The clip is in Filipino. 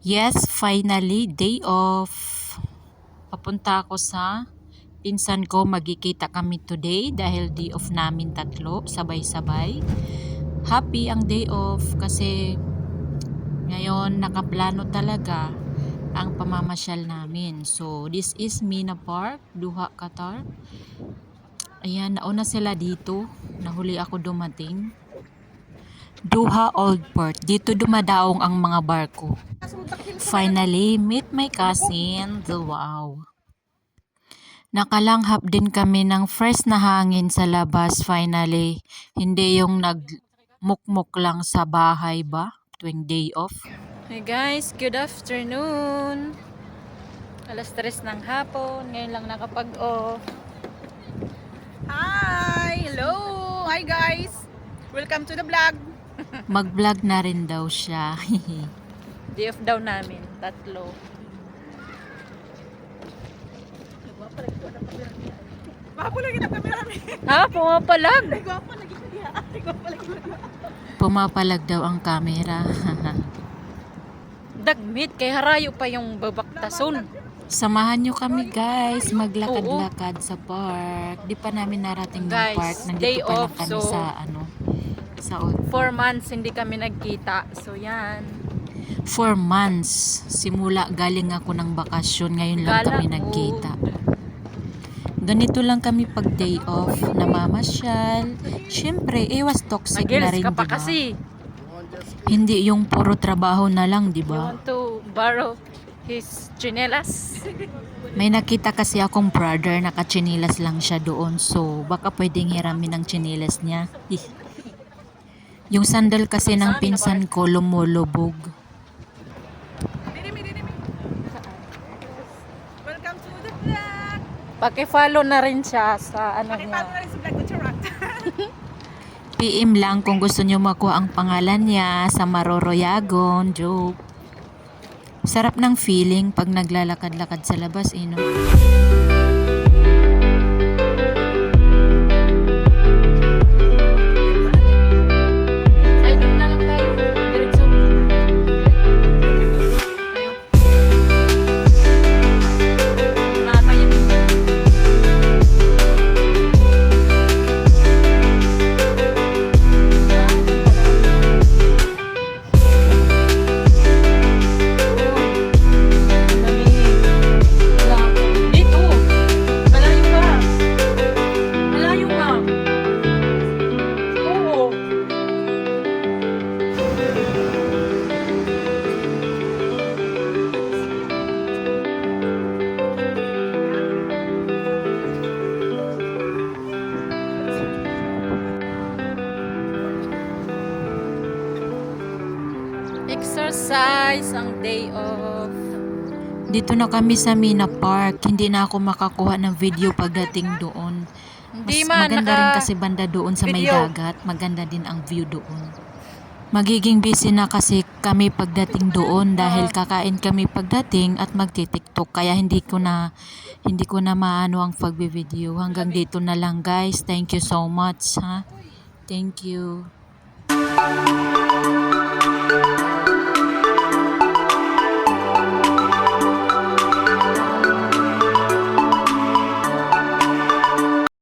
Yes, finally, day off. Papunta ako sa pinsan ko, magkikita kami today dahil day off namin tatlo, sabay-sabay. Happy ang day off kasi ngayon nakaplano talaga ang pamamasyal namin. So, this is Mina Park, Duha, Qatar. Ayan, nauna sila dito. Nahuli ako dumating. Duha Old Port. Dito dumadaong ang mga barko. Finally, meet my cousin. Wow. Nakalanghap din kami ng fresh na hangin sa labas finally. Hindi yung nagmukmuk lang sa bahay ba tuwing day off. Hey guys, good afternoon. Alas 3 ng hapon. Ngayon lang nakapag-off. Hi! Hello! Hi guys! Welcome to the vlog! Mag-vlog na rin daw siya. Day off daw namin, tatlo. Gwapo lagi na kamera mi. Ah, pumapalag. Gwapo lagi siya. Gwapo lagi. Pumapalag daw ang camera. Dagmit kay harayo pa yung babaktason. Samahan nyo kami guys, maglakad-lakad sa park. Di pa namin narating ng Guys, park. day Nandito pa lang off, kami so sa 4 months hindi kami nagkita. So yan. 4 months. Simula galing ako ng bakasyon. Ngayon lang kami nagkita. Ganito lang kami pag day off. Namamasyal. Siyempre, was toxic na rin, Ka pa diba? kasi. Hindi yung puro trabaho na lang, You diba? want to borrow his chinelas? May nakita kasi akong brother, nakatsinilas lang siya doon. So, baka pwedeng hiramin ang tsinilas niya. Yung sandal kasi ng pinsan ko lumulubog. Welcome to the vlog! Paki-follow na rin siya sa ano Pakipalo niya. na rin sa vlog ko, Charat. PM lang kung gusto nyo makuha ang pangalan niya sa Maroroyagon. Joke. Sarap ng feeling pag naglalakad-lakad sa labas, no? Ay, doon na lang tayo. Diretso. Mama yun. Dito. Malayo pa. Malayo pa. Oo. Exercise ang day off. Dito na kami sa Mina Park. Hindi na ako makakuha ng video pagdating doon. Hindi Mas man maganda rin kasi banda doon sa may video. dagat. Maganda din ang view doon. Magiging busy na kasi kami pagdating doon dahil kakain kami pagdating at magti-TikTok. Kaya hindi ko na maano ang pagbe-video. Hanggang dito na lang guys. Thank you so much, ha. Thank you.